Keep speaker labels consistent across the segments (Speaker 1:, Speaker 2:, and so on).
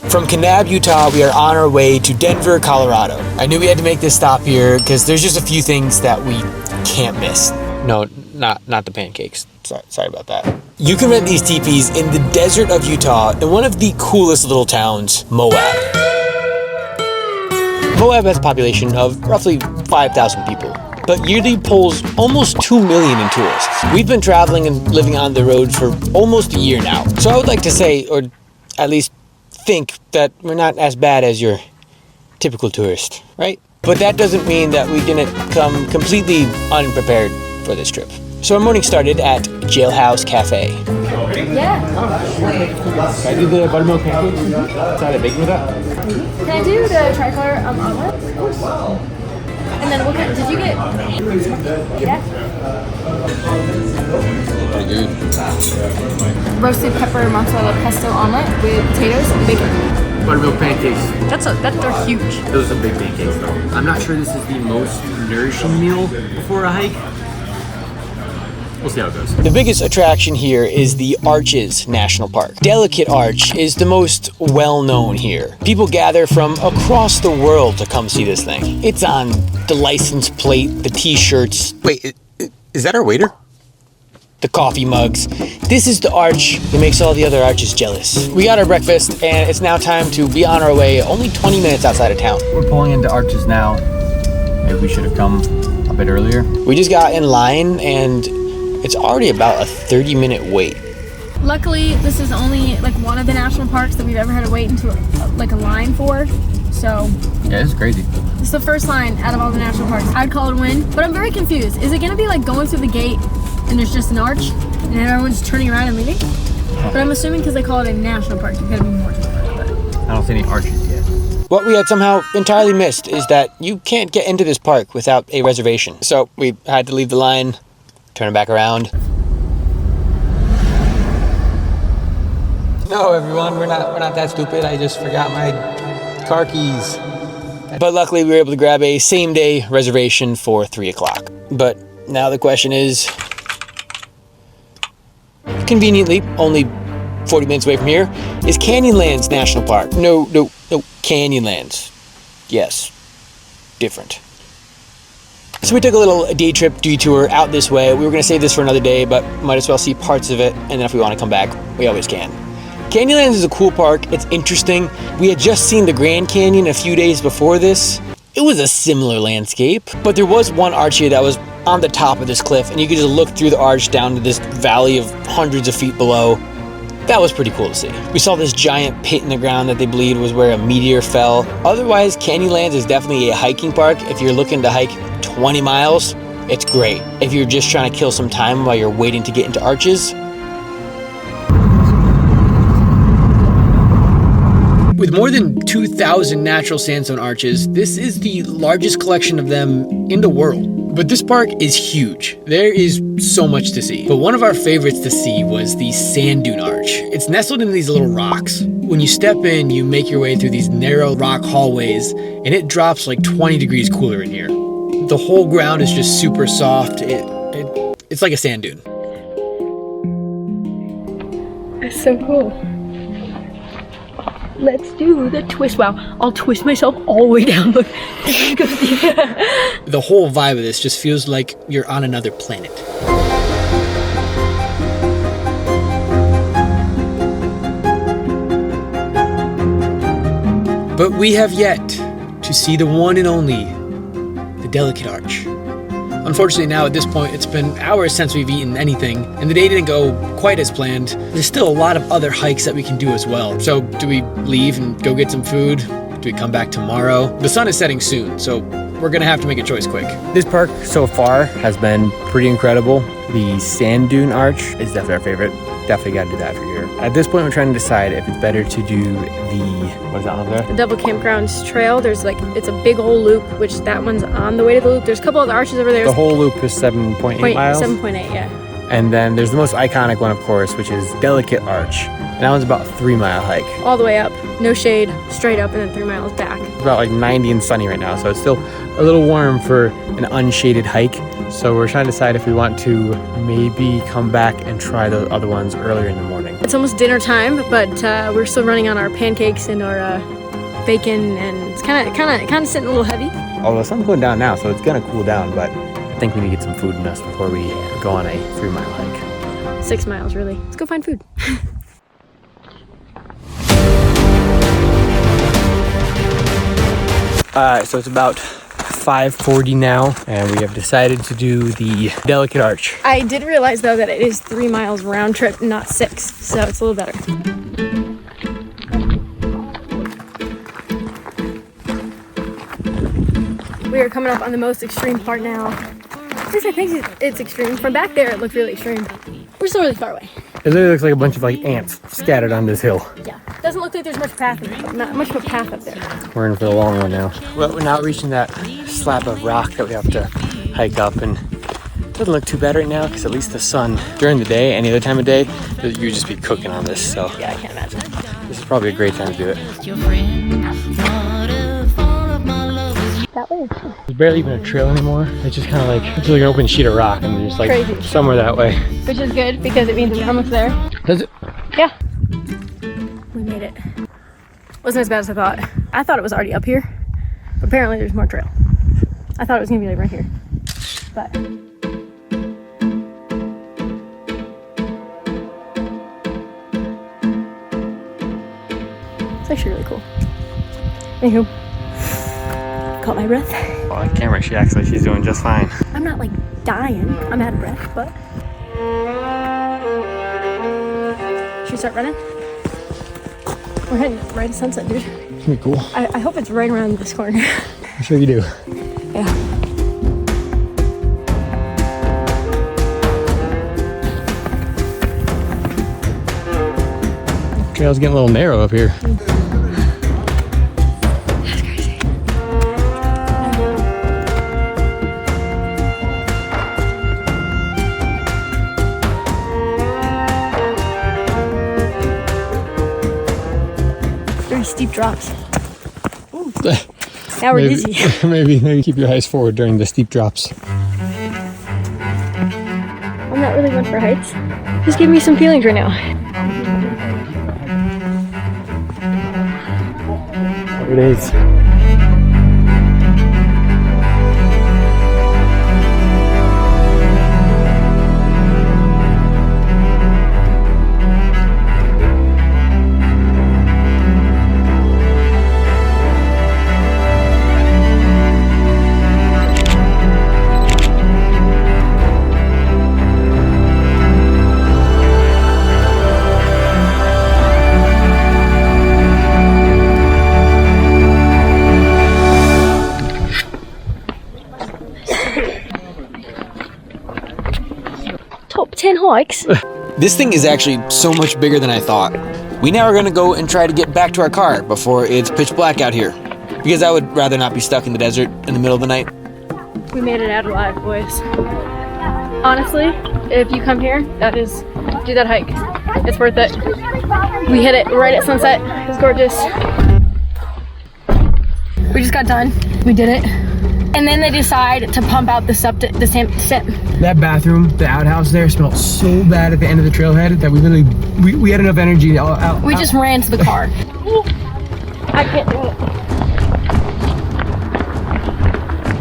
Speaker 1: From Kanab, Utah, we are on our way to Denver, Colorado. I knew we had to make this stop here because there's just a few things that we can't miss. No, not the pancakes. Sorry about that. You can rent these teepees in the desert of Utah in one of the coolest little towns, Moab. Moab has a population of roughly 5,000 people, but yearly pulls almost 2 million in tourists. We've been traveling and living on the road for almost a year now. So I would like to say, or at least think, that we're not as bad as your typical tourist, right? But that doesn't mean that we didn't come completely unprepared for this trip. So our morning started at Jailhouse Cafe.
Speaker 2: Yeah.
Speaker 1: Can I do the buttermilk pancakes? Side of bacon with that?
Speaker 2: Can I do the tricolor omelet? And then what kind? Did you get? Yeah.
Speaker 1: Pretty good.
Speaker 2: Roasted pepper mozzarella pesto omelet with potatoes and bacon.
Speaker 1: Buttermilk pancakes.
Speaker 2: They're huge.
Speaker 1: Those are big pancakes though. I'm not sure this is the most nourishing meal before a hike. We'll see how it goes. The biggest attraction here is the Arches National Park. Delicate Arch is the most well-known here. People gather from across the world to come see this thing. It's on the license plate, the t-shirts. Wait, is that our waiter? The coffee mugs. This is the arch that makes all the other arches jealous. We got our breakfast and it's now time to be on our way, only 20 minutes outside of town. We're pulling into Arches now. Maybe we should have come a bit earlier. We just got in line and it's already about a 30-minute wait.
Speaker 2: Luckily, this is only like one of the national parks that we've ever had to wait into a line for. So
Speaker 1: yeah, it's crazy.
Speaker 2: This is the first line out of all the national parks. I'd call it a win, but I'm very confused. Is it gonna be like going through the gate and there's just an arch and everyone's turning around and leaving? But I'm assuming because they call it a national park, there's gotta be more to it. But
Speaker 1: I don't see any arches yet. What we had somehow entirely missed is that you can't get into this park without a reservation. So we had to leave the line, turn it back around. No, everyone, we're not that stupid. I just forgot my car keys. But luckily we were able to grab a same-day reservation for 3 o'clock. But now the question is, conveniently, only 40 minutes away from here, is Canyonlands National Park. No, Canyonlands. Yes, different. So we took a little day trip detour out this way. We were gonna save this for another day, but might as well see parts of it, and then if we wanna come back, we always can. Canyonlands is a cool park, it's interesting. We had just seen the Grand Canyon a few days before this. It was a similar landscape, but there was one arch here that was on the top of this cliff, and you could just look through the arch down to this valley of hundreds of feet below. That was pretty cool to see. We saw this giant pit in the ground that they believed was where a meteor fell. Otherwise, Canyonlands is definitely a hiking park. If you're looking to hike 20 miles, it's great. If you're just trying to kill some time while you're waiting to get into Arches. With more than 2,000 natural sandstone arches, this is the largest collection of them in the world. But this park is huge. There is so much to see. But one of our favorites to see was the sand dune arch. It's nestled in these little rocks. When you step in, you make your way through these narrow rock hallways, and it drops like 20 degrees cooler in here. The whole ground is just super soft. It's like a sand dune.
Speaker 2: that's so cool. Let's do the twist. Wow, I'll twist myself all the way down. Look.
Speaker 1: The whole vibe of this just feels like you're on another planet. But we have yet to see the one and only, the Delicate Arch. Unfortunately now at this point it's been hours since we've eaten anything and the day didn't go quite as planned. There's still a lot of other hikes that we can do as well. So do we leave and go get some food? Do we come back tomorrow? The sun is setting soon, so we're gonna have to make a choice quick. This park so far has been pretty incredible. The Sand Dune Arch is definitely our favorite. Definitely gotta do that for here. At this point we're trying to decide if it's better to do the, what is that on there?
Speaker 2: The Double Campgrounds Trail. There's like, it's a big old loop, which that one's on the way to the loop. There's a couple of arches over there.
Speaker 1: The whole loop is 7.8 miles?
Speaker 2: 7.8, yeah.
Speaker 1: And then there's the most iconic one, of course, which is Delicate Arch. And that one's about a 3-mile hike.
Speaker 2: All the way up, no shade, straight up, and then 3 miles back.
Speaker 1: It's about like 90 and sunny right now, so it's still a little warm for an unshaded hike. So we're trying to decide if we want to maybe come back and try the other ones earlier in the morning.
Speaker 2: It's almost dinner time, but we're still running on our pancakes and our bacon, and it's kind of sitting a little heavy.
Speaker 1: Although the sun's going down now, so it's gonna cool down, but I think we need to get some food in us before we go on a 3-mile hike.
Speaker 2: 6 miles, really. Let's go find food.
Speaker 1: So it's about 5:40 now, and we have decided to do the delicate arch.
Speaker 2: I did realize though that it is 3 miles round trip, not 6, so it's a little better. We are coming up on the most extreme part now. At least I think it's extreme. From back there, it looked really extreme. We're still really far away.
Speaker 1: It literally looks like a bunch of like ants scattered on this hill.
Speaker 2: Yeah, doesn't look like there's much path, not much of a path up there.
Speaker 1: We're in for the long one now. Well, we're now reaching that slab of rock that we have to hike up, and it doesn't look too bad right now because at least the sun during the day, any other time of day, you'd just be cooking on this. So
Speaker 2: yeah, I can't imagine.
Speaker 1: This is probably a great time to do it.
Speaker 2: That way.
Speaker 1: There's barely even a trail anymore. It's just kind of like, it's like an open sheet of rock, and there's just like
Speaker 2: crazy.
Speaker 1: Somewhere that way.
Speaker 2: Which is good because it means we're almost there.
Speaker 1: Does it?
Speaker 2: Yeah. We made it. Wasn't as bad as I thought. I thought it was already up here. Apparently there's more trail. I thought it was gonna be like right here. But it's actually really cool. Anywho. Caught my breath.
Speaker 1: Well, on camera, she acts like she's doing just fine.
Speaker 2: I'm not like dying. I'm out of breath, but. Should we start running? We're heading right at sunset, dude.
Speaker 1: It's gonna be cool.
Speaker 2: I hope it's right around this corner.
Speaker 1: I'm sure you do.
Speaker 2: Yeah.
Speaker 1: Trail's getting a little narrow up here.
Speaker 2: Steep drops. Ooh. Now we're dizzy.
Speaker 1: maybe keep your eyes forward during the steep drops.
Speaker 2: I'm not really one for heights. Just give me some feelings right now.
Speaker 1: There it is.
Speaker 2: Top 10 hikes.
Speaker 1: This thing is actually so much bigger than I thought. We now are gonna go and try to get back to our car before it's pitch black out here. Because I would rather not be stuck in the desert in the middle of the night.
Speaker 2: We made it out alive, boys. Honestly, if you come here, do that hike. It's worth it. We hit it right at sunset. It was gorgeous. We just got done. We did it. And then they decide to pump out the septic.
Speaker 1: That bathroom, the outhouse there, smelled so bad at the end of the trailhead that we literally, we had enough energy to
Speaker 2: We just ran to the car. I can't do it.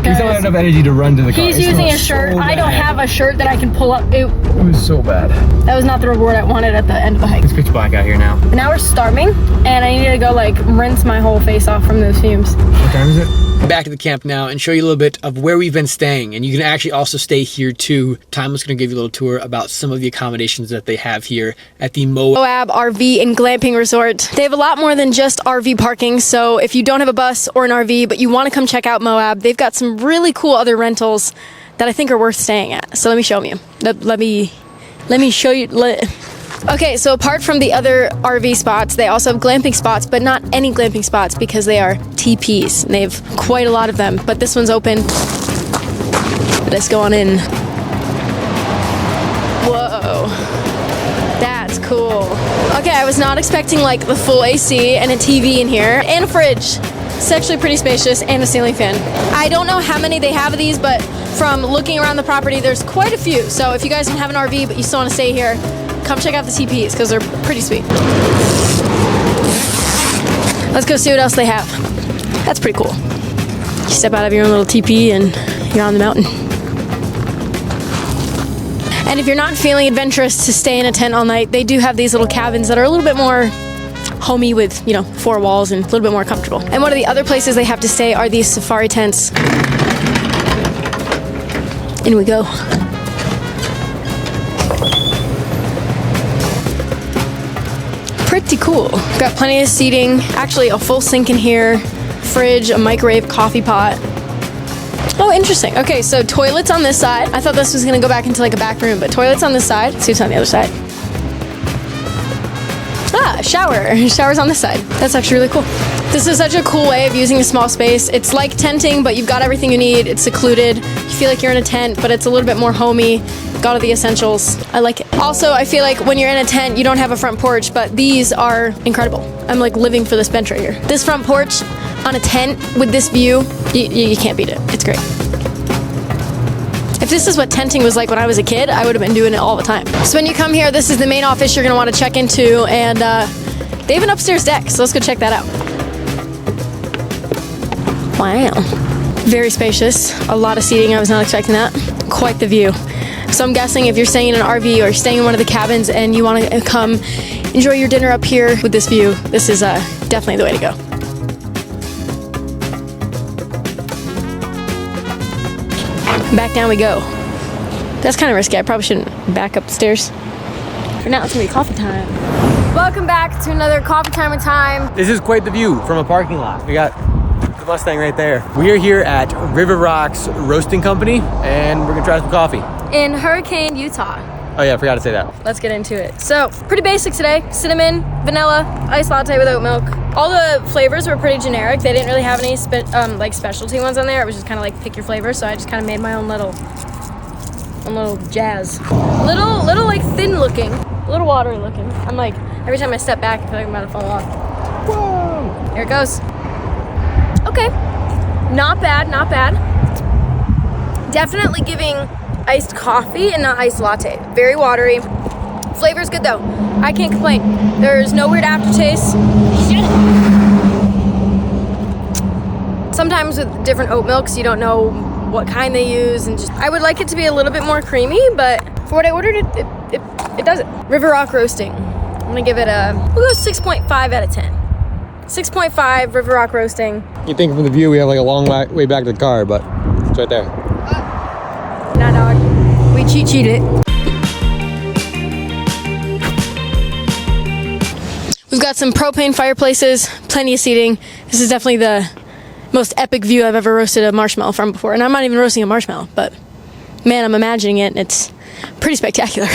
Speaker 1: He's not enough energy to run to the car.
Speaker 2: He's using a shirt. I don't have a shirt that I can pull up. It
Speaker 1: was so bad.
Speaker 2: That was not the reward I wanted at the end of the hike.
Speaker 1: It's pitch black out here now.
Speaker 2: But now we're starving, and I need to go like rinse my whole face off from those fumes.
Speaker 1: What time is it? Back to the camp now and show you a little bit of where we've been staying, and you can actually also stay here too. Tyme was going to give you a little tour about some of the accommodations that they have here at the
Speaker 2: Moab RV and Glamping Resort. They have a lot more than just RV parking, so if you don't have a bus or an RV but you want to come check out Moab, they've got some really cool other rentals that I think are worth staying at. So let me show you. Let me show you. Okay, so apart from the other RV spots, they also have glamping spots, but not any glamping spots because they are teepees. And they have quite a lot of them, but this one's open. Let's go on in. Whoa, that's cool. Okay, I was not expecting like the full AC and a TV in here and a fridge. It's actually pretty spacious, and a ceiling fan. I don't know how many they have of these, but from looking around the property, there's quite a few. So if you guys don't have an RV but you still want to stay here, come check out the teepees because they're pretty sweet. Let's go see what else they have. That's pretty cool. You step out of your own little teepee and you're on the mountain. And if you're not feeling adventurous to stay in a tent all night, they do have these little cabins that are a little bit more homey with, you know, 4 walls and a little bit more comfortable. And one of the other places they have to stay are these safari tents. In we go. Pretty cool. Got plenty of seating, actually a full sink in here, fridge, a microwave, coffee pot. Oh, interesting. Okay, so toilets on this side. I thought this was gonna go back into like a back room, but toilets on this side, seats on the other side. Ah, shower. Shower's on this side. That's actually really cool. This is such a cool way of using a small space. It's like tenting, but you've got everything you need. It's secluded. You feel like you're in a tent, but it's a little bit more homey. Got all the essentials. I like it. Also, I feel like when you're in a tent, you don't have a front porch, but these are incredible. I'm like living for this bench right here. This front porch on a tent with this view, you can't beat it. It's great. If this is what tenting was like when I was a kid, I would have been doing it all the time. So when you come here, this is the main office you're gonna wanna check into, and they have an upstairs deck, so let's go check that out. Wow. Very spacious. A lot of seating. I was not expecting that. Quite the view. So I'm guessing if you're staying in an RV or you're staying in one of the cabins and you want to come enjoy your dinner up here with this view, this is definitely the way to go. Back down we go. That's kind of risky. I probably shouldn't back up the stairs. For now, it's gonna be coffee time. Welcome back to another coffee time with Tyme.
Speaker 1: This is quite the view from a parking lot. We got the Mustang right there. We are here at River Rocks Roasting Company, and we're gonna try some coffee.
Speaker 2: In Hurricane, Utah.
Speaker 1: Oh yeah, I forgot to say that.
Speaker 2: Let's get into it. So, pretty basic today. Cinnamon, vanilla, iced latte with oat milk. All the flavors were pretty generic. They didn't really have any like specialty ones on there. It was just kind of like pick your flavor. So I just kind of made my own little jazz. Little like thin looking, a little watery looking. I'm like, every time I step back, I feel like I'm about to fall off. Whoa! Here it goes. Okay, not bad, not bad. Definitely giving iced coffee and not iced latte. Very watery. Flavor's good though. I can't complain. There's no weird aftertaste. Sometimes with different oat milks, you don't know what kind they use, and just I would like it to be a little bit more creamy, but for what I ordered, it does it. River Rock Roasting. I'm gonna give it we'll go 6.5 out of 10. 6.5 River Rock Roasting.
Speaker 1: You think from the view we have like a long way back to the car, but it's right there.
Speaker 2: Nah, dog. We cheat it. We've got some propane fireplaces, plenty of seating. This is definitely the most epic view I've ever roasted a marshmallow from before. And I'm not even roasting a marshmallow, but man, I'm imagining it and it's pretty spectacular.